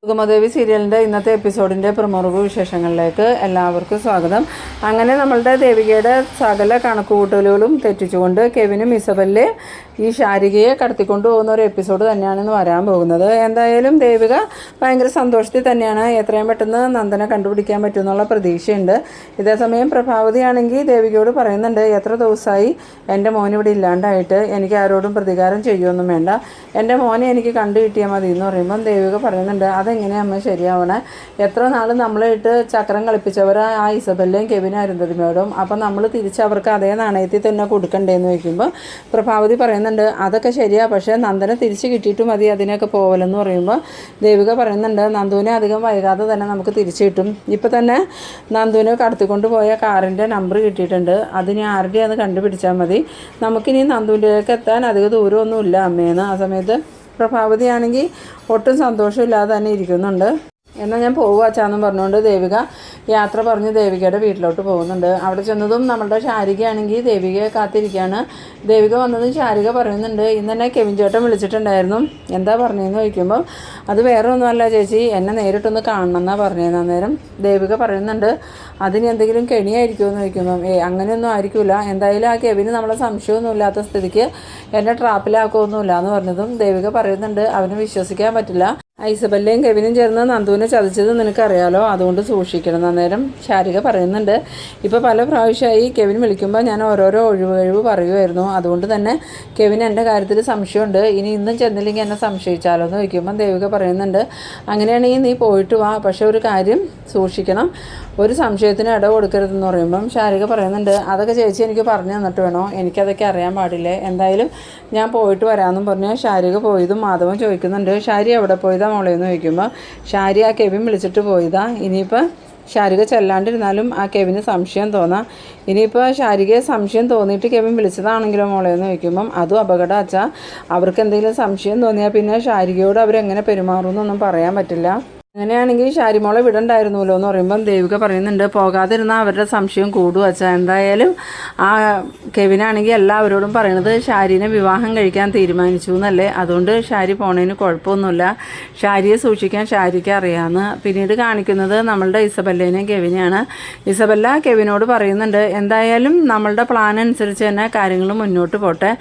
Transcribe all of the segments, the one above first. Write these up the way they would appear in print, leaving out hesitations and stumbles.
സുഗമദേവി സീരിയലിൻ്റെ ഇന്നത്തെ എപ്പിസോഡിൻ്റെ പ്രമുഖ വിശേഷങ്ങളിലേക്ക് എല്ലാവർക്കും സ്വാഗതം. അങ്ങനെ നമ്മളുടെ ദേവികയുടെ സകല കണക്കുകൂട്ടലുകളും തെറ്റിച്ചുകൊണ്ട് കെവിനും ഇസബelle ഈ ശാരികയെ കടത്തിക്കൊണ്ട് പോകുന്ന ഒരു എപ്പിസോഡ് തന്നെയാണെന്ന് വരാൻ പോകുന്നത്. എന്തായാലും ദേവിക ഭയങ്കര സന്തോഷത്തിൽ തന്നെയാണ്. എത്രയും പെട്ടെന്ന് നന്ദനെ കണ്ടുപിടിക്കാൻ പറ്റുമെന്നുള്ള പ്രതീക്ഷയുണ്ട്. ഇതേസമയം പ്രഭാവതിയാണെങ്കിൽ ദേവികയോട് പറയുന്നുണ്ട്, എത്ര ദിവസമായി എൻ്റെ മോൻ ഇവിടെ ഇല്ലാണ്ടായിട്ട്, എനിക്ക് ആരോടും പ്രതികാരം ചെയ്യുമൊന്നും വേണ്ട, എൻ്റെ മോനെ എനിക്ക് കണ്ടു കിട്ടിയാൽ മതി എന്ന് പറയുമ്പം ദേവിക പറയുന്നുണ്ട്, അതെങ്ങനെയാണ് അമ്മ ശരിയാവണേ? എത്ര നാൾ നമ്മളായിട്ട് ചക്രം കളിപ്പിച്ചവർ ആ ഇസബെല്ലയും കെവിനും അരുന്ധതിമയോടും, അപ്പം നമ്മൾ തിരിച്ച് അവർക്ക് അതേ നാണയത്തിൽ തന്നെ കൊടുക്കണ്ടേന്ന് ചോദിക്കുമ്പോൾ പ്രഭാവതി പറയുന്നുണ്ട്, അതൊക്കെ ശരിയാ, പക്ഷേ നന്ദനെ തിരിച്ച് കിട്ടിയിട്ട് മതി അതിനൊക്കെ പോവലെന്ന് പറയുമ്പോൾ ദേവിക പറയുന്നുണ്ട്, നന്ദുവിനെ അധികം വൈകാതെ തന്നെ നമുക്ക് തിരിച്ചു കിട്ടും. ഇപ്പം തന്നെ നന്ദുവിനെ കടത്തിക്കൊണ്ട് പോയ കാറിൻ്റെ നമ്പർ കിട്ടിയിട്ടുണ്ട്, അതിന് ആരുടെയാന്ന് കണ്ടുപിടിച്ചാൽ മതി, നമുക്കിനി നന്ദുവിൻ്റെയൊക്കെ എത്താൻ അധികം ദൂരമൊന്നുമില്ല അമ്മയെന്ന്. ആ സമയത്ത് പ്രഭാവതിയാണെങ്കിൽ ഒട്ടും സന്തോഷമില്ലാതെ തന്നെ ഇരിക്കുന്നുണ്ട്. എന്നാൽ ഞാൻ പോകുവാച്ചാന്നും പറഞ്ഞുകൊണ്ട് ദേവിക യാത്ര പറഞ്ഞ് ദേവികയുടെ വീട്ടിലോട്ട് പോകുന്നുണ്ട്. അവിടെ ചെന്നതും നമ്മളുടെ ശാരികയാണെങ്കിൽ ദേവികയെ കാത്തിരിക്കുകയാണ്. ദേവിക വന്നതും ശാരിക പറയുന്നുണ്ട്, ഇന്ന് തന്നെ കെവിൻ ചേട്ടൻ വിളിച്ചിട്ടുണ്ടായിരുന്നു, എന്താ പറഞ്ഞതെന്ന് ചോദിക്കുമ്പോൾ അത് വേറെ ഒന്നുമല്ല ചേച്ചി, എന്നെ നേരിട്ടൊന്ന് കാണണം എന്നാണ് പറഞ്ഞത്. അന്നേരം ദേവിക പറയുന്നുണ്ട്, അതിന് എന്തെങ്കിലും കെണിയായിരിക്കുമോ എന്ന് ചോദിക്കുമ്പം അങ്ങനെയൊന്നും ആയിരിക്കില്ല, എന്തായാലും ആ കെവിന് നമ്മളെ സംശയമൊന്നും ഇല്ലാത്ത സ്ഥിതിക്ക് എന്നെ ട്രാപ്പിലാക്കുമൊന്നുമില്ല എന്ന് പറഞ്ഞതും ദേവിക പറയുന്നുണ്ട്, അവന് വിശ്വസിക്കാൻ പറ്റില്ല, ഇസബെല്ലയും കെവിനും ചേർന്ന് നന്ദുവിനെ ചതിച്ചത് നിനക്കറിയാലോ, അതുകൊണ്ട് സൂക്ഷിക്കണം. അന്നേരം ശാരിക പറയുന്നുണ്ട്, ഇപ്പോൾ പല പ്രാവശ്യമായി കെവിൻ വിളിക്കുമ്പോൾ ഞാൻ ഓരോരോ ഒഴിവ് പറയുമായിരുന്നു, അതുകൊണ്ട് തന്നെ കെവിന് എൻ്റെ കാര്യത്തിൽ സംശയമുണ്ട്, ഇനി ഇന്നും ചെന്നില്ലെങ്കിൽ എന്നെ സംശയിച്ചാലോ എന്ന് ചോദിക്കുമ്പം ദേവിക പറയുന്നുണ്ട്, അങ്ങനെയാണെങ്കിൽ നീ പോയിട്ട് വാ, പക്ഷേ ഒരു കാര്യം സൂക്ഷിക്കണം, ഒരു സംശയത്തിന് ഇട കൊടുക്കരുതെന്ന് പറയുമ്പം ശാരിക പറയുന്നുണ്ട്, അതൊക്കെ ചേച്ചി എനിക്ക് പറഞ്ഞു തന്നിട്ട് വേണോ, എനിക്കതൊക്കെ അറിയാൻ പാടില്ലേ, എന്തായാലും ഞാൻ പോയിട്ട് വരാമെന്നും പറഞ്ഞ് ശാരിക പോയതും മാധവൻ ചോദിക്കുന്നുണ്ട്, ശാരി എവിടെ പോയതാ മോളേന്ന് ചോദിക്കുമ്പോൾ ശാരി ആ കെവിൻ വിളിച്ചിട്ട് പോയതാ, ഇനിയിപ്പോൾ ശാരിക ചെല്ലാണ്ടിരുന്നാലും ആ കെവിന് സംശയം തോന്നാം, ഇനിയിപ്പോൾ ശാരികയെ സംശയം തോന്നിയിട്ട് കെവിൻ വിളിച്ചതാണെങ്കിലോ മോളേന്ന് ചോദിക്കുമ്പം അതും അപകടം അച്ഛാ, അവർക്ക് എന്തെങ്കിലും സംശയം തോന്നിയാൽ പിന്നെ ശാരികയോട് അവരെങ്ങനെ പെരുമാറുമെന്നൊന്നും പറയാൻ പറ്റില്ല, അങ്ങനെയാണെങ്കിൽ ശാരിമോളെ വിടണ്ടായിരുന്നല്ലോ എന്ന് പറയുമ്പം ദേവിക പറയുന്നുണ്ട്, പോകാതിരുന്നാൽ അവരുടെ സംശയം കൂടുക വെച്ചാൽ, എന്തായാലും ആ കെവിനാണെങ്കിൽ എല്ലാവരോടും പറയണത് ശാരിനെ വിവാഹം കഴിക്കാൻ തീരുമാനിച്ചു എന്നല്ലേ, അതുകൊണ്ട് ശാരി പോണതിന് കുഴപ്പമൊന്നുമില്ല, ശാരിയെ സൂക്ഷിക്കാൻ ശാരിക്ക് അറിയാമെന്ന്. പിന്നീട് കാണിക്കുന്നത് നമ്മളുടെ ഇസബെല്ലേനെയും കെവിനെയാണ്. ഇസബെല്ല കെവിനോട് പറയുന്നുണ്ട്, എന്തായാലും നമ്മളുടെ പ്ലാൻ അനുസരിച്ച് തന്നെ കാര്യങ്ങൾ മുന്നോട്ട് പോട്ടെ,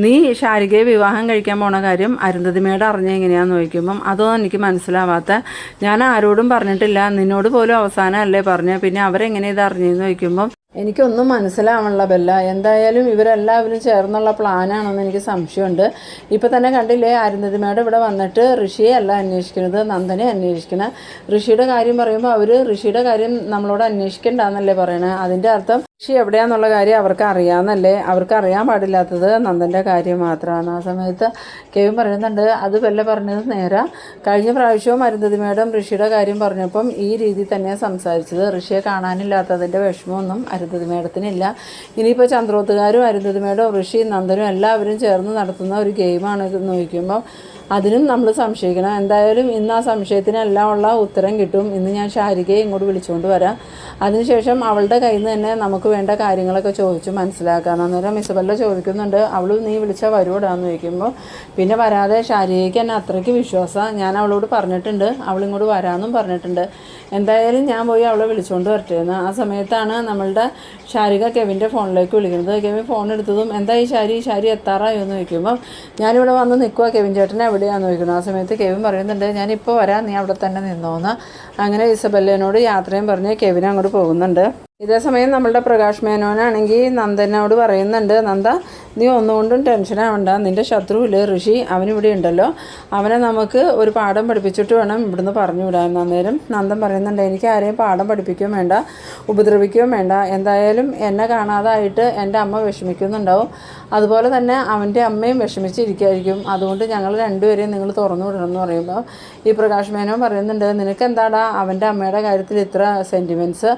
നീ ശാരികയെ വിവാഹം കഴിക്കാൻ പോണ കാര്യം അരുന്ധതിമയോട് അറിഞ്ഞ എങ്ങനെയാണെന്ന് ചോദിക്കുമ്പം അതൊന്നും എനിക്ക് മനസ്സിലാവാത്ത, ഞാൻ ആരോടും പറഞ്ഞിട്ടില്ല, നിന്നോട് പോലും അവസാനമല്ലേ പറഞ്ഞ, പിന്നെ അവരെങ്ങനെ ഇത് അറിഞ്ഞെന്ന് ചോദിക്കുമ്പം എനിക്കൊന്നും മനസ്സിലാവണല്ല ബെല്ല, എന്തായാലും ഇവരെല്ലാവരും ചേർന്നുള്ള പ്ലാനാണെന്ന് എനിക്ക് സംശയമുണ്ട്. ഇപ്പം തന്നെ കണ്ടില്ലേ അരുന്ധതിമയുടെ ഇവിടെ വന്നിട്ട് ഋഷിയെ അല്ല അന്വേഷിക്കുന്നത്, നന്ദനെ അന്വേഷിക്കണം, ഋഷിയുടെ കാര്യം പറയുമ്പോൾ അവർ ഋഷിയുടെ കാര്യം നമ്മളോട് അന്വേഷിക്കണ്ടെന്നല്ലേ പറയണേ, അതിൻ്റെ അർത്ഥം ഋഷി എവിടെയാണെന്നുള്ള കാര്യം അവർക്ക് അറിയാമെന്നല്ലേ, അവർക്ക് അറിയാൻ പാടില്ലാത്തത് നന്ദൻ്റെ കാര്യം മാത്രമാണ്. ആ സമയത്ത് കെവിൻ പറയുന്നുണ്ട്, അത് വല്ല പറഞ്ഞത് നേരാ, കഴിഞ്ഞ പ്രാവശ്യവും അരുന്ധതിമയുടെ ഋഷിയുടെ കാര്യം പറഞ്ഞപ്പം ഈ രീതിയിൽ തന്നെയാണ് സംസാരിച്ചത്, ഋഷിയെ കാണാനില്ലാത്തതിൻ്റെ വിഷമമൊന്നും അരുന്ധതി മേഡത്തിനില്ല, ഇനിയിപ്പോൾ ചന്ദ്രോത്തുകാരും അരുന്ധതി മേഡവും ഋഷി നന്ദനും എല്ലാവരും ചേർന്ന് നടത്തുന്ന ഒരു ഗെയിമാണ് എന്ന് ചോദിക്കുമ്പോൾ അതിനും നമ്മൾ സംശയിക്കണം. എന്തായാലും ഇന്ന് ആ സംശയത്തിനെല്ലാം ഉള്ള ഉത്തരം കിട്ടും. ഇന്ന് ഞാൻ ശാരികയെ ഇങ്ങോട്ട് വിളിച്ചുകൊണ്ട് വരാം, അതിനുശേഷം അവളുടെ കയ്യിൽ നിന്ന് തന്നെ നമുക്ക് വേണ്ട കാര്യങ്ങളൊക്കെ ചോദിച്ച് മനസ്സിലാക്കാം. അന്നേരം ഇസബെല്ല ചോദിക്കുന്നുണ്ട്, അവൾ നീ വിളിച്ചാൽ വരുവിടാന്ന് ചോദിക്കുമ്പോൾ പിന്നെ വരാതെ ശാരികയ്ക്ക് എന്നെ അത്രയ്ക്ക് വിശ്വാസമാണ്, ഞാൻ അവളോട് പറഞ്ഞിട്ടുണ്ട്, അവളിങ്ങോട്ട് വരാമെന്നും പറഞ്ഞിട്ടുണ്ട്, എന്തായാലും ഞാൻ പോയി അവളെ വിളിച്ചുകൊണ്ട് വരട്ടെ എന്ന്. ആ സമയത്താണ് നമ്മളുടെ ശാരിക കെവിൻ്റെ ഫോണിലേക്ക് വിളിക്കുന്നത്. കെവിൻ ഫോൺ എടുത്തതും എന്തായി ശാരി എത്താറായോ എന്ന് ചോദിക്കുമ്പോൾ ഞാനിവിടെ വന്ന് നിൽക്കുക, കെവിൻ ചേട്ടനെ എവിടെയാണെന്ന് ചോദിക്കുന്നു. ആ സമയത്ത് കെവിൻ പറയുന്നുണ്ട്, ഞാനിപ്പോൾ വരാം, നീ അവിടെ തന്നെ നിന്നോന്ന്. അങ്ങനെ ഇസബെല്ലേനോട് യാത്രയും പറഞ്ഞ് കെവിൻ അങ്ങോട്ട് പോകുന്നുണ്ട്. ഇതേസമയം നമ്മളുടെ പ്രകാശ് മേനോനാണെങ്കിൽ നന്ദനോട് പറയുന്നുണ്ട്, നന്ദ നീ ഒന്നുകൊണ്ടും ടെൻഷനാവണ്ട, നിൻ്റെ ശത്രുവില്ലേ ഋഷി, അവനിവിടെ ഉണ്ടല്ലോ, അവനെ നമുക്ക് ഒരു പാഠം പഠിപ്പിച്ചിട്ട് വേണം ഇവിടുന്ന് പറഞ്ഞു വിടാൻ. അന്നേരം നന്ദൻ പറയുന്നുണ്ട്, എനിക്ക് ആരെയും പാഠം പഠിപ്പിക്കുകയും വേണ്ട, ഉപദ്രവിക്കുകയും വേണ്ട, എന്തായാലും എന്നെ കാണാതായിട്ട് എൻ്റെ അമ്മ വിഷമിക്കുന്നുണ്ടാവും, അതുപോലെ തന്നെ അവൻ്റെ അമ്മയും വിഷമിച്ചിരിക്കുമായിരിക്കും, അതുകൊണ്ട് ഞങ്ങൾ രണ്ടുപേരെയും നിങ്ങൾ തുറന്നു വിടണം എന്ന് പറയുമ്പോൾ ഈ പ്രകാശ് മേനോൻ പറയുന്നുണ്ട്, നിനക്ക് എന്താടാ അവൻ്റെ അമ്മയുടെ കാര്യത്തിൽ ഇത്ര സെൻറ്റിമെൻറ്റ്സ്,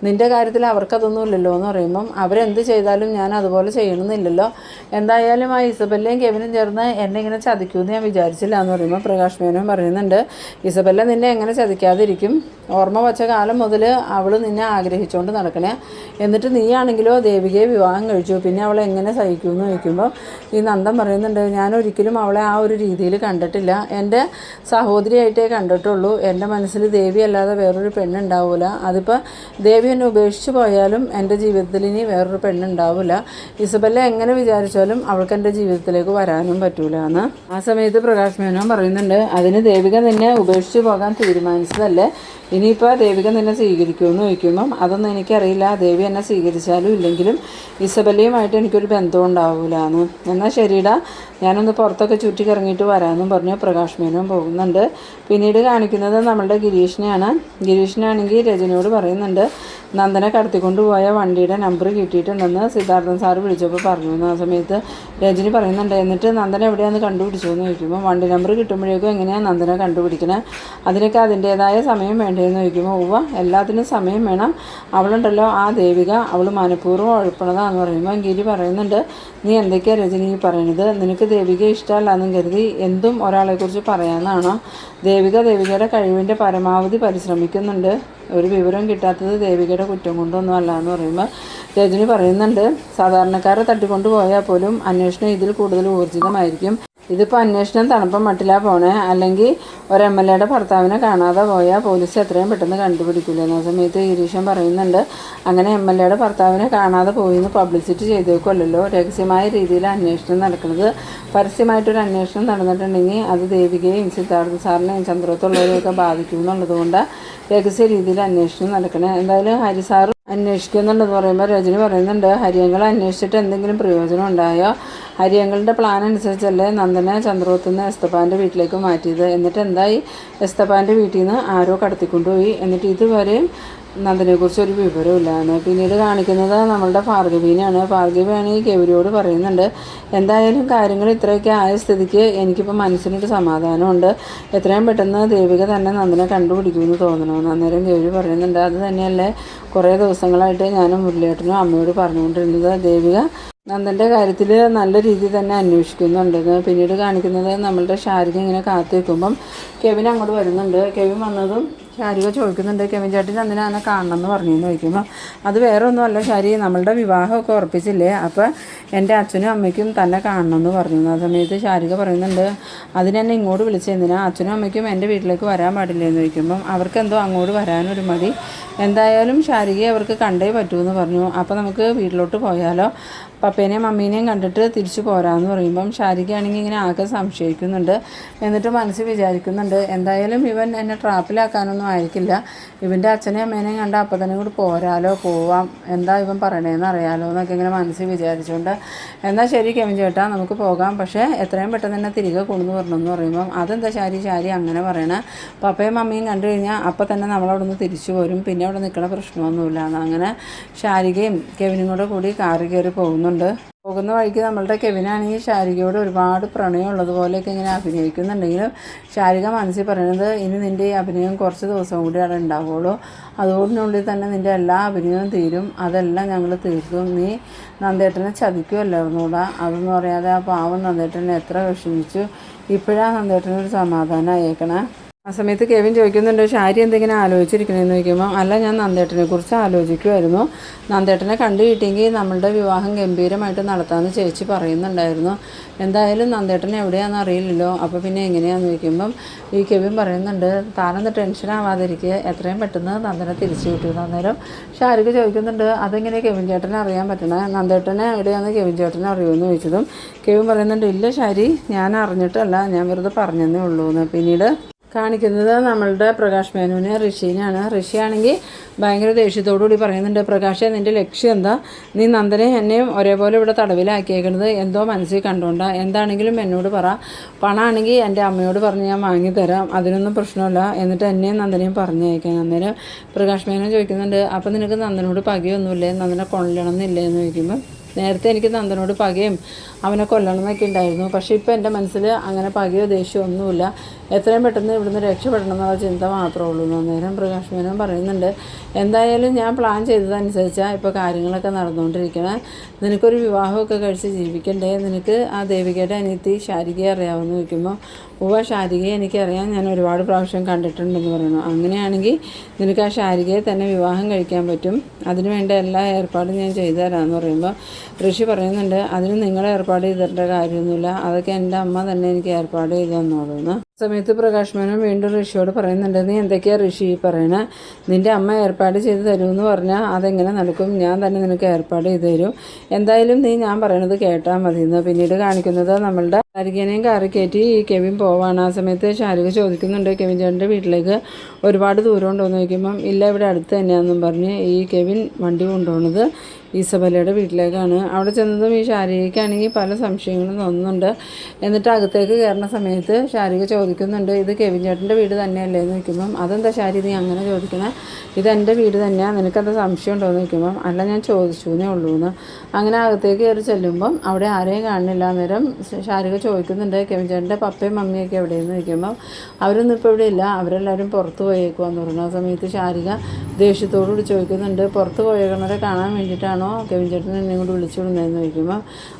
നിൻ്റെ കാര്യത്തിൽ കാര്യത്തിൽ അവർക്കതൊന്നും ഇല്ലല്ലോ എന്ന് പറയുമ്പം അവരെന്ത് ചെയ്താലും ഞാൻ അതുപോലെ ചെയ്യണമെന്നില്ലല്ലോ. എന്തായാലും ആ ഇസബെല്ലയും കെവിനും ചേർന്ന് എന്നെ ഇങ്ങനെ ചതിക്കുമെന്ന് ഞാൻ വിചാരിച്ചില്ല എന്ന് പറയുമ്പോൾ പ്രകാശ് മേനോൻ പറയുന്നുണ്ട്, ഇസബെല്ല നിന്നെ എങ്ങനെ ചതിക്കാതിരിക്കും? ഓർമ്മ വച്ച കാലം മുതൽ അവൾ നിന്നെ ആഗ്രഹിച്ചുകൊണ്ട് നടക്കണേ. എന്നിട്ട് നീയാണെങ്കിലോ ദേവികയെ വിവാഹം കഴിച്ചു, പിന്നെ അവളെ എങ്ങനെ സഹിക്കുമെന്ന് ചോദിക്കുമ്പോൾ ഈ നന്ദൻ പറയുന്നുണ്ട്, ഞാനൊരിക്കലും അവളെ ആ ഒരു രീതിയിൽ കണ്ടിട്ടില്ല. എൻ്റെ സഹോദരിയായിട്ടേ കണ്ടിട്ടുള്ളൂ. എൻ്റെ മനസ്സിൽ ദേവി അല്ലാതെ വേറൊരു പെണ്ണുണ്ടാവില്ല. അതിപ്പോൾ ദേവി എന്നെ ഉപേക്ഷിച്ച് പോയാലും എൻ്റെ ജീവിതത്തിൽ ഇനി വേറൊരു പെണ്ണുണ്ടാവില്ല. ഇസബെല്ല എങ്ങനെ വിചാരിച്ചാലും അവൾക്ക് എൻ്റെ ജീവിതത്തിലേക്ക് വരാനും പറ്റൂല എന്ന്. ആ സമയത്ത് പ്രകാശ് മേനോൻ പറയുന്നുണ്ട്, അതിന് ദേവിക നിന്നെ ഉപേക്ഷിച്ച് പോകാൻ തീരുമാനിച്ചതല്ലേ, ഇനിയിപ്പോൾ ദേവിക നിന്നെ സ്വീകരിക്കുമെന്ന് ചോദിക്കുമ്പം അതൊന്നും എനിക്കറിയില്ല. ദേവി എന്നെ സ്വീകരിച്ചാലും ഇല്ലെങ്കിലും ഇസബെല്ലയുമായിട്ട് എനിക്കൊരു ബന്ധം ഉണ്ടാവില്ല എന്ന്. എന്നാൽ ശരിടാ, ഞാനൊന്ന് പുറത്തൊക്കെ ചുറ്റി കറങ്ങിയിട്ട് വരാമെന്നും പറഞ്ഞ് പ്രകാശ് മേനോൻ പോകുന്നുണ്ട്. പിന്നീട് കാണിക്കുന്നത് നമ്മളുടെ ഗിരീഷിനെയാണ്. ഗിരീഷിനാണെങ്കിൽ രജനിയോട് പറയുന്നുണ്ട്, നന്ദനെ കടത്തിക്കൊണ്ട് പോയ വണ്ടിയുടെ നമ്പർ കിട്ടിയിട്ടുണ്ടെന്ന് സിദ്ധാർത്ഥൻ സാറ് വിളിച്ചപ്പോൾ പറഞ്ഞു. ആ സമയത്ത് രജനി പറയുന്നുണ്ട്, എന്നിട്ട് നന്ദനെ എവിടെയാണെന്ന് കണ്ടുപിടിച്ചു എന്ന് ചോദിക്കുമ്പോൾ വണ്ടി നമ്പർ കിട്ടുമ്പോഴേക്കും എങ്ങനെയാണ് നന്ദനെ കണ്ടുപിടിക്കണേ, അതിനൊക്കെ അതിൻ്റേതായ സമയം വേണ്ടതെന്ന് ചോദിക്കുമ്പോൾ ഉവ്വ എല്ലാത്തിനും സമയം വേണം, അവളുണ്ടല്ലോ ആ ദേവിക അവൾ മനഃപൂർവ്വം ഉഴപ്പണതാന്ന് പറയുമ്പോൾ ഗിരി പറയുന്നുണ്ട്, നീ എന്തൊക്കെയാണ് രജനി പറയണത്? നിനക്ക് ദേവികയെ ഇഷ്ടമല്ലാന്നും കരുതി എന്തും ഒരാളെക്കുറിച്ച് പറയാമെന്നാണോ? ദേവികയുടെ കഴിവിൻ്റെ പരമാവധി പരിശ്രമിക്കുന്നുണ്ട്. ഒരു വിവരം കിട്ടാത്തത് ദേവികയുടെ കുറ്റം കൊണ്ടൊന്നും അല്ല എന്ന് പറയുമ്പോൾ രജനി പറയുന്നുണ്ട്, സാധാരണക്കാരെ തട്ടിക്കൊണ്ട് പോയാൽ പോലും അന്വേഷണം ഇതിൽ കൂടുതൽ ഊർജിതമായിരിക്കും. ഇതിപ്പോൾ അന്വേഷണം തണുപ്പം മട്ടിലാ പോണേ. അല്ലെങ്കിൽ ഒരു MLAയുടെ ഭർത്താവിനെ കാണാതെ പോയാൽ പോലീസ് എത്രയും പെട്ടെന്ന് കണ്ടുപിടിക്കില്ല. ആ സമയത്ത് ഗിരീഷൻ പറയുന്നുണ്ട്, അങ്ങനെ MLAയുടെ ഭർത്താവിനെ കാണാതെ പോയിന്ന് പബ്ലിസിറ്റി ചെയ്തേക്കുമല്ലോ. രഹസ്യമായ രീതിയിൽ അന്വേഷണം നടക്കുന്നത്. പരസ്യമായിട്ടൊരു അന്വേഷണം നടന്നിട്ടുണ്ടെങ്കിൽ അത് ദേവികയും സിദ്ധാർത്ഥ സാറിനെയും ചന്ദ്രത്തുള്ളവരെയൊക്കെ ബാധിക്കും എന്നുള്ളതുകൊണ്ട് രഹസ്യ രീതിയിൽ അന്വേഷണം നടക്കണേ. എന്തായാലും ഹരി സാറ് അന്വേഷിക്കുന്നുണ്ടെന്ന് പറയുമ്പോൾ രജനി പറയുന്നുണ്ട്, ഹരിയങ്ങളെ അന്വേഷിച്ചിട്ട് എന്തെങ്കിലും പ്രയോജനം ഉണ്ടായോ? ഹരിയങ്ങളുടെ പ്ലാൻ അനുസരിച്ചല്ലേ നന്ദനെ ചന്ദ്രോത്തുനിന്ന് എസ്തപ്പാൻ്റെ വീട്ടിലേക്ക് മാറ്റിയത്. എന്നിട്ട് എന്തായി? എസ്തപ്പാൻ്റെ വീട്ടിൽ നിന്ന് ആരോ കടത്തിക്കൊണ്ടുപോയി. എന്നിട്ട് ഇതുവരെയും നന്ദനെക്കുറിച്ച് ഒരു വിവരമില്ലാന്ന്. പിന്നീട് കാണിക്കുന്നത് നമ്മളുടെ ഭാർഗവീനെയാണ്. ഭാർഗവിയാണെങ്കിൽ ഗൗരിയോട് പറയുന്നുണ്ട്, എന്തായാലും കാര്യങ്ങൾ ഇത്രയൊക്കെ ആയ സ്ഥിതിക്ക് എനിക്കിപ്പോൾ മനസ്സിനൊരു സമാധാനമുണ്ട്. എത്രയും പെട്ടെന്ന് ദേവിക തന്നെ നന്ദനെ കണ്ടുപിടിക്കുമെന്ന് തോന്നണമെന്ന്. അന്നേരം ഗൗരി പറയുന്നുണ്ട്, അത് തന്നെയല്ലേ കുറേ ദിവസങ്ങളായിട്ട് ഞാനും മുരളിയേട്ടനും അമ്മയോട് പറഞ്ഞുകൊണ്ടിരുന്നത്, ദേവിക നന്ദൻ്റെ കാര്യത്തിൽ നല്ല രീതിയിൽ തന്നെ അന്വേഷിക്കുന്നുണ്ടെന്ന്. പിന്നീട് കാണിക്കുന്നത് നമ്മളുടെ ശാരിക ഇങ്ങനെ കാത്തു നിൽക്കുമ്പം കെവിൻ അങ്ങോട്ട് വരുന്നുണ്ട്. കെവിൻ വന്നതും ശാരിക ചോദിക്കുന്നുണ്ട്, കെവിൻ ചേട്ടൻ നന്ദിനെ എന്നെ കാണണമെന്ന് പറഞ്ഞെന്ന് ചോദിക്കുമ്പോൾ അത് വേറെ ഒന്നുമല്ല ശാരി, നമ്മളുടെ വിവാഹമൊക്കെ ഉറപ്പിച്ചില്ലേ, അപ്പോൾ എൻ്റെ അച്ഛനും അമ്മയ്ക്കും തന്നെ കാണണമെന്ന് പറഞ്ഞു. ആ സമയത്ത് ശാരിക പറയുന്നുണ്ട്, അതിനെന്നെ ഇങ്ങോട്ട് വിളിച്ചെന്തിനാ? അച്ഛനും അമ്മയ്ക്കും എൻ്റെ വീട്ടിലേക്ക് വരാൻ പാടില്ല എന്ന് ചോദിക്കുമ്പം അവർക്കെന്തോ അങ്ങോട്ട് വരാനൊരു മടി. എന്തായാലും ശാരികയെ അവർക്ക് കണ്ടേ പറ്റുമെന്ന് പറഞ്ഞു. അപ്പോൾ നമുക്ക് വീട്ടിലോട്ട് പോയാലോ, പപ്പേനെയും മമ്മീനെയും കണ്ടിട്ട് തിരിച്ചു പോരാമെന്ന് പറയുമ്പം ശാരികയാണെങ്കിൽ ഇങ്ങനെ ആകെ സംശയിക്കുന്നുണ്ട്. എന്നിട്ട് മനസ്സിൽ വിചാരിക്കുന്നുണ്ട്, എന്തായാലും ഇവൻ എന്നെ ട്രാപ്പിലാക്കാനൊന്നും ആയിരിക്കില്ല, ഇവൻ്റെ അച്ഛനെയും അമ്മേനെയും കണ്ട അപ്പം തന്നെ കൂടി പോരാലോ, പോവാം, എന്താ ഇവൻ പറയണേന്ന് അറിയാലോ എന്നൊക്കെ ഇങ്ങനെ മനസ്സിൽ വിചാരിച്ചുകൊണ്ട് എന്നാൽ ശരി കെവിൻ ചേട്ടാ നമുക്ക് പോകാം, പക്ഷേ എത്രയും പെട്ടെന്ന് തന്നെ തിരികെ കൊണ്ടുവന്ന് വരണമെന്ന് പറയുമ്പം അതെന്താ ശാരി അങ്ങനെ പറയണേ, പപ്പയും മമ്മിയും കണ്ടു കഴിഞ്ഞാൽ അപ്പം തന്നെ നമ്മളവിടെ നിന്ന് തിരിച്ചു പോരും, പിന്നെ അവിടെ നിൽക്കണ പ്രശ്നമൊന്നുമില്ല എന്ന്. അങ്ങനെ ശാരികയും കെവിനും കൂടി കാറിൽ കയറി പോകുന്നുണ്ട്. പോകുന്ന വഴിക്ക് നമ്മളുടെ കെവിനാണെങ്കിൽ ശാരികയോട് ഒരുപാട് പ്രണയം ഉള്ളതുപോലെയൊക്കെ ഇങ്ങനെ അഭിനയിക്കുന്നുണ്ടെങ്കിലും ശാരിക മനസ്സിൽ പറയുന്നത്, ഇനി നിൻ്റെ ഈ അഭിനയം കുറച്ച് ദിവസം കൂടി അവിടെ ഉണ്ടാവുള്ളൂ, അതോടിനുള്ളിൽ തന്നെ നിൻ്റെ എല്ലാ അഭിനയവും തീരും, അതെല്ലാം ഞങ്ങൾ തീർക്കും, നീ നന്ദേട്ടനെ ചതിക്കുമല്ലായിരുന്നൂടാ, അതൊന്നും അറിയാതെ ആ പാവം നന്ദേട്ടനെ എത്ര വിഷമിച്ചു, ഇപ്പോഴാണ് നന്ദേട്ടനൊരു സമാധാനം അയക്കണേ. ആ സമയത്ത് കെവിൻ ചോദിക്കുന്നുണ്ട്, ശാരി എന്തെങ്കിലും ആലോചിച്ചിരിക്കണമെന്ന് ചോദിക്കുമ്പോൾ അല്ല, ഞാൻ നന്ദേട്ടനെ കുറിച്ച് ആലോചിക്കുമായിരുന്നു, നന്ദേട്ടനെ കണ്ടു കിട്ടിയെങ്കിൽ നമ്മളുടെ വിവാഹം ഗംഭീരമായിട്ട് നടത്താമെന്ന് ചേച്ചി പറയുന്നുണ്ടായിരുന്നു, എന്തായാലും നന്ദേട്ടനെ എവിടെയാണെന്ന് അറിയില്ലല്ലോ, അപ്പോൾ പിന്നെ എങ്ങനെയാണെന്ന് ചോദിക്കുമ്പം ഈ കെവിൻ പറയുന്നുണ്ട്, താനൊന്ന് ടെൻഷൻ ആവാതിരിക്കുക, എത്രയും പെട്ടെന്ന് നന്ദനെ തിരിച്ചു കിട്ടും. അന്നേരം ശാരിക ചോദിക്കുന്നുണ്ട്, അതെങ്ങനെ കെവിൻ ചേട്ടനെ അറിയാൻ പറ്റണേ, നന്ദേട്ടനെ എവിടെയാണെന്ന് കെവിൻ ചേട്ടനെ അറിയുമെന്ന് ചോദിച്ചതും കെവിൻ പറയുന്നുണ്ട്, ഇല്ല ശാരി, ഞാൻ അറിഞ്ഞിട്ടല്ല, ഞാൻ വെറുതെ പറഞ്ഞതേ ഉള്ളൂ എന്ന്. പിന്നീട് കാണിക്കുന്നത് നമ്മളുടെ പ്രകാശ് മേനോനെ ഋഷിനെയാണ്. ഋഷിയാണെങ്കിൽ ഭയങ്കര ദേഷ്യത്തോടുകൂടി പറയുന്നുണ്ട്, പ്രകാശേ നിൻ്റെ ലക്ഷ്യം എന്താ? നീ നന്ദനെ എന്നെയും ഒരേപോലെ ഇവിടെ തടവിലാക്കിയേക്കുന്നത് എന്തോ മനസ്സിൽ കണ്ടുകൊണ്ടാ, എന്താണെങ്കിലും എന്നോട് പറ, പണമാണെങ്കിൽ എൻ്റെ അമ്മയോട് പറഞ്ഞ് ഞാൻ വാങ്ങിത്തരാം, അതിനൊന്നും പ്രശ്നമില്ല, എന്നിട്ട് എന്നെയും നന്ദനെയും പറഞ്ഞയക്കാൻ. അന്നേരം പ്രകാശ് മേനോൻ ചോദിക്കുന്നുണ്ട്, അപ്പം നിനക്ക് നന്ദനോട് പകയൊന്നുമില്ലേ, നന്ദനെ കൊള്ളണമെന്നില്ലേ എന്ന് ചോദിക്കുമ്പോൾ നേരത്തെ എനിക്ക് നന്ദനോട് പകയും അവനെ കൊല്ലണം എന്നൊക്കെ ഉണ്ടായിരുന്നു. പക്ഷേ ഇപ്പോൾ എൻ്റെ മനസ്സിൽ അങ്ങനെ പകയോ ദേഷ്യമോ ഒന്നുമില്ല. എത്രയും പെട്ടെന്ന് ഇവിടുന്ന് രക്ഷപ്പെടണം എന്നുള്ള ചിന്ത മാത്രമേ ഉള്ളൂ. അന്നേരം പ്രകാശ് മേനോൻ പറയുന്നുണ്ട്, എന്തായാലും ഞാൻ പ്ലാൻ ചെയ്തതനുസരിച്ചാണ് ഇപ്പോൾ കാര്യങ്ങളൊക്കെ നടന്നുകൊണ്ടിരിക്കണേ. നിനക്കൊരു വിവാഹമൊക്കെ കഴിച്ച് ജീവിക്കണ്ടേ? നിനക്ക് ആ ദേവികയുടെ അനിയത്തി ശാരികയെ അറിയാമെന്ന് ചോദിക്കുമ്പോൾ, ശാരികയെ എനിക്കറിയാം, ഞാൻ ഒരുപാട് പ്രാവശ്യം കണ്ടിട്ടുണ്ടെന്ന് പറയുന്നു. അങ്ങനെയാണെങ്കിൽ നിനക്ക് ആ ശാരികയെ തന്നെ വിവാഹം കഴിക്കാൻ പറ്റും, അതിനുവേണ്ട എല്ലാ ഏർപ്പാടും ഞാൻ ചെയ്തു തരാമെന്ന് പറയുമ്പോൾ ഋഷി പറയുന്നുണ്ട്, അതിന് നിങ്ങൾ ഏർപ്പാട് ചെയ്തിട്ട കാര്യമൊന്നുമില്ല, അതൊക്കെ എൻ്റെ അമ്മ തന്നെ എനിക്ക് ഏർപ്പാട് ചെയ്തു തന്നോളൂന്ന്. സമയത്ത് പ്രകാശ് മേനോൻ വീണ്ടും ഋഷിയോട് പറയുന്നുണ്ട്, നീ എന്തൊക്കെയാണ് ഋഷി പറയണേ? നിൻ്റെ അമ്മ ഏർപ്പാട് ചെയ്ത് തരുമെന്ന് പറഞ്ഞാൽ അതെങ്ങനെ നടക്കും? ഞാൻ തന്നെ നിനക്ക് ഏർപ്പാട് ചെയ്ത് തരും. എന്തായാലും നീ ഞാൻ പറയണത് കേട്ടാൽ മതിയെന്ന്. പിന്നീട് കാണിക്കുന്നത് നമ്മളുടെ ശാരികനെയും കാറി കയറ്റി കെവിൻ പോവാണ്. ആ സമയത്ത് ശാരിക ചോദിക്കുന്നുണ്ട്, കെവിൻ ചേട്ടൻ്റെ വീട്ടിലേക്ക് ഒരുപാട് ദൂരം ഉണ്ടോയെന്ന് ചോദിക്കുമ്പം ഇല്ല, ഇവിടെ അടുത്ത് തന്നെയാണെന്നും പറഞ്ഞ് ഈ കെവിൻ വണ്ടി കൊണ്ടുപോകുന്നത് ഇസബല്ലയുടെ വീട്ടിലേക്കാണ്. അവിടെ ചെന്നതും ഈ ശാരികയ്ക്കാണെങ്കിൽ പല സംശയങ്ങളും തോന്നുന്നുണ്ട്. എന്നിട്ട് അകത്തേക്ക് കയറുന്ന സമയത്ത് ശാരിക ചോദിക്കുന്നുണ്ട്, ഇത് കെവിൻ ചേട്ടൻ്റെ വീട് തന്നെയല്ലേ എന്ന് ചോദിക്കുമ്പം അതെന്താ ശാരി നീ അങ്ങനെ ചോദിക്കണേ? ഇതെൻ്റെ വീട് തന്നെയാണ്, നിനക്കെന്താ സംശയം ഉണ്ടോ എന്ന് ചോദിക്കുമ്പം അല്ല, ഞാൻ ചോദിച്ചു എന്നേ ഉള്ളൂ എന്ന്. അങ്ങനെ അകത്തേക്ക് കയറി ചെല്ലുമ്പം അവിടെ ആരെയും കാണുന്നില്ല. അന്നേരം ശാരിക ചോദിക്കുന്നുണ്ട്, കെവിൻ ചേട്ടൻ്റെ പപ്പയും മമ്മിയൊക്കെ എവിടെയെന്ന് ചോദിക്കുമ്പം അവരൊന്നും ഇപ്പോൾ ഇവിടെ ഇല്ല, അവരെല്ലാവരും പുറത്ത് പോയേക്കുവാന്ന് പറഞ്ഞു. ആ സമയത്ത് ശാരിക ദേഷ്യത്തോടുകൂടി ചോദിക്കുന്നുണ്ട്, പുറത്ത് പോയേക്കുന്നവരെ കാണാൻ വേണ്ടിയിട്ടാണോ കെവിൻ ചേട്ടൻ എന്നെ ഇങ്ങോട്ട് വിളിച്ചു കൊണ്ടുവന്നെന്ന് ചോദിക്കുമ്പോൾ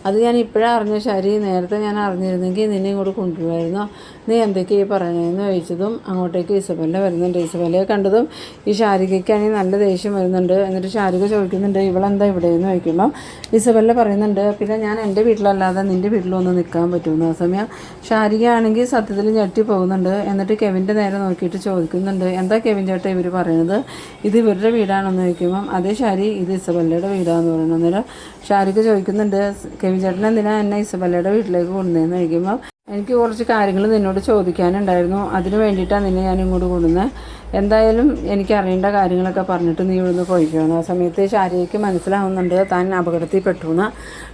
അത് ഞാൻ ഇപ്പോഴാണ് അറിഞ്ഞ ശാരി, നേരത്തെ ഞാൻ അറിഞ്ഞിരുന്നെങ്കിൽ നിന്നെ ഇങ്ങോട്ട് കൊണ്ടുവരുമായിരുന്നോ, നീ എന്തൊക്കെയാണ് പറയണതെന്ന് ചോദിച്ചതും അങ്ങോട്ടേക്ക് ഇസബല്ല വരുന്നുണ്ട്. ഇസബല്ലയെ കണ്ടതും ഈ ശാരികയ്ക്കാണെങ്കിൽ നല്ല ദേഷ്യം വരുന്നുണ്ട്. എന്നിട്ട് ശാരിക ചോദിക്കുന്നുണ്ട്, ഇവളെന്താ ഇവിടെയെന്ന് ചോദിക്കുമ്പോൾ ഇസബല്ല പറയുന്നുണ്ട്, പിന്നെ ഞാൻ എൻ്റെ വീട്ടിലല്ലാതെ നിൻ്റെ വീട്ടിലൊന്ന് നിൽക്കാൻ പറ്റുമെന്ന്. ആ സമയം ശാരിക ആണെങ്കിൽ സത്യത്തിൽ ഞെട്ടി പോകുന്നുണ്ട്. എന്നിട്ട് കെവിൻ്റെ നേരെ നോക്കിയിട്ട് ചോദിക്കുന്നുണ്ട്, എന്താ കെവിൻ ചേട്ടാ ഇവർ പറയണത്, ഇത് ഇവരുടെ വീടാണെന്ന് ചോദിക്കുമ്പം അതേ ശാരി, ഇത് ഇസബല്ലയുടെ വീടാണെന്ന് പറയുന്നത്. അന്നേരം ശാരിക ചോദിക്കുന്നുണ്ട്, കെവിൻ ചേട്ടൻ എന്തിനാ എന്നെ ഇസബല്ലയുടെ വീട്ടിലേക്ക് കൊണ്ടുവന്നതെന്ന് ചോദിക്കുമ്പോൾ എനിക്ക് കുറച്ച് കാര്യങ്ങൾ നിന്നോട് ചോദിക്കാനുണ്ടായിരുന്നു, അതിന് വേണ്ടിയിട്ടാണ് നിന്നെ ഞാൻ ഇങ്ങോട്ട് കൊണ്ടുവന്നത്. എന്തായാലും എനിക്ക് അറിയേണ്ട കാര്യങ്ങളൊക്കെ പറഞ്ഞിട്ട് നീ ഇവിടുന്ന് പോയിക്കണം. ആ സമയത്ത് ശാരികയ്ക്ക് മനസ്സിലാവുന്നുണ്ട് താൻ അപകടത്തിൽ പെട്ടുവെന്ന്.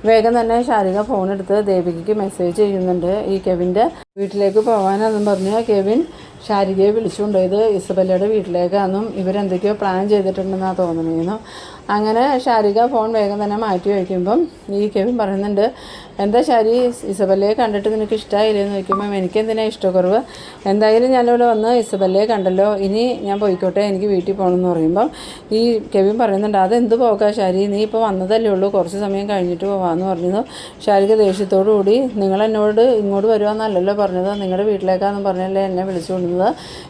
വേഗം തന്നെ ശാരിക ഫോണെടുത്ത് ദേവികയ്ക്ക് മെസ്സേജ് ചെയ്യുന്നുണ്ട്, ഈ കെവിൻ്റെ വീട്ടിലേക്ക് പോകാനെന്നും പറഞ്ഞ് കെവിൻ ശാരികയെ വിളിച്ചുകൊണ്ടുപോയത് ഇസബല്ലയുടെ വീട്ടിലേക്കാണെന്നും ഇവരെന്തൊക്കെയോ പ്ലാൻ ചെയ്തിട്ടുണ്ടെന്നാണ് തോന്നണേന്നു. അങ്ങനെ ശാരിക ഫോൺ വേഗം തന്നെ മാറ്റി വയ്ക്കുമ്പം ഈ കെവിൻ പറയുന്നുണ്ട്, എന്താ ശാരി, ഇസബല്ലയെ കണ്ടിട്ട് നിനക്ക് ഇഷ്ടമായില്ലെന്ന് ചോദിക്കുമ്പം എനിക്കെന്തിനാണ് ഇഷ്ടക്കുറവ്, എന്തായാലും ഞാനിവിടെ വന്ന് ഇസബല്ലയെ കണ്ടല്ലോ, ഇനി ഞാൻ പോയിക്കോട്ടെ, എനിക്ക് വീട്ടിൽ പോകണമെന്ന് പറയുമ്പം ഈ കെവിൻ പറയുന്നുണ്ട്, അതെന്ത് പോകാം ശാരി, നീ ഇപ്പോൾ വന്നതല്ലേ ഉള്ളൂ, കുറച്ച് സമയം കഴിഞ്ഞിട്ട് പോകാമെന്ന് പറഞ്ഞത്. ശാരിക ദേഷ്യത്തോടു കൂടി, നിങ്ങളെന്നോട് ഇങ്ങോട്ട് വരുവാന്നല്ലല്ലോ പറഞ്ഞത്, നിങ്ങളുടെ വീട്ടിലേക്കാണെന്ന് പറഞ്ഞല്ലേ എന്നെ വിളിച്ചു കൊണ്ടുവന്നത്,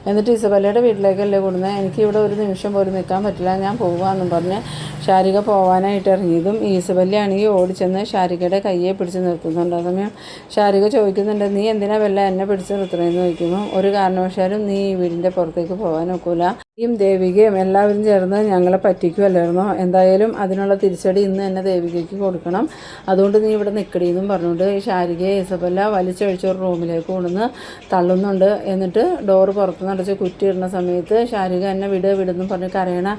എന്നിട്ട് ഇസബല്ലയുടെ വീട്ടിലേക്കല്ലേ കൊണ്ടുവന്നത്, എനിക്കിവിടെ ഒരു നിമിഷം പോലും നിൽക്കാൻ പറ്റില്ല, ഞാൻ പോകുകയെന്നും പറഞ്ഞ് ശാരിക പോകാനായിട്ട് ഇറങ്ങിയതും ഈ ഇസബല്ലയാണെങ്കിൽ ഓടിച്ചെന്ന് ശാരികയുടെ കയ്യെ പിടിച്ച് നിർത്തുന്നുണ്ട്. ആ സമയം ശാരിക ചോദിക്കുന്നുണ്ട്, നീ എന്തിനാ വല്ല എന്നെ പിടിച്ച് നിർത്തണമെന്ന് ചോദിക്കുമ്പോൾ ഒരു കാരണവശാലും നീ ഈ വീടിൻ്റെ പുറത്തേക്ക് പോകാൻ ഒക്കില്ല, യും ദേവികയും എല്ലാവരും ചേർന്ന് ഞങ്ങളെ പറ്റിക്കുമല്ലായിരുന്നോ, എന്തായാലും അതിനുള്ള തിരിച്ചടി ഇന്ന് തന്നെ ദേവികയ്ക്ക് കൊടുക്കണം, അതുകൊണ്ട് നീ ഇവിടെ നിൽക്കടിയെന്നും പറഞ്ഞുകൊണ്ട് ഈ ശാരികയെ ഇസബല്ല വലിച്ചഴിച്ചൊരു റൂമിലേക്ക് കൊണ്ടുവന്ന് തള്ളുന്നുണ്ട്. എന്നിട്ട് ഡോറ് പുറത്തുനിന്ന് അടച്ച് കുറ്റിയിടുന്ന സമയത്ത് ശാരിക എന്നെ വിടുന്നു പറഞ്ഞ് കരയണ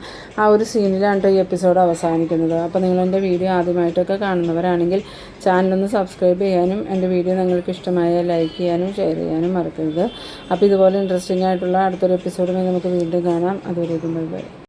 ആ ഒരു സീനിലാണ് ഈ എപ്പിസോഡ് അവസാനിക്കുന്നത്. അപ്പോൾ നിങ്ങളെൻ്റെ വീഡിയോ ആദ്യമായിട്ടൊക്കെ കാണുന്നവരാണെങ്കിൽ ചാനലൊന്ന് സബ്സ്ക്രൈബ് ചെയ്യാനും എൻ്റെ വീഡിയോ നിങ്ങൾക്ക് ഇഷ്ടമായ ലൈക്ക് ചെയ്യാനും ഷെയർ ചെയ്യാനും മറക്കരുത്. അപ്പോൾ ഇതുപോലെ ഇൻട്രസ്റ്റിംഗ് ആയിട്ടുള്ള അടുത്തൊരു എപ്പിസോഡുമായി നമുക്ക് വീണ്ടും കാണാം. അതുവരേക്കും ബൈ ബൈ.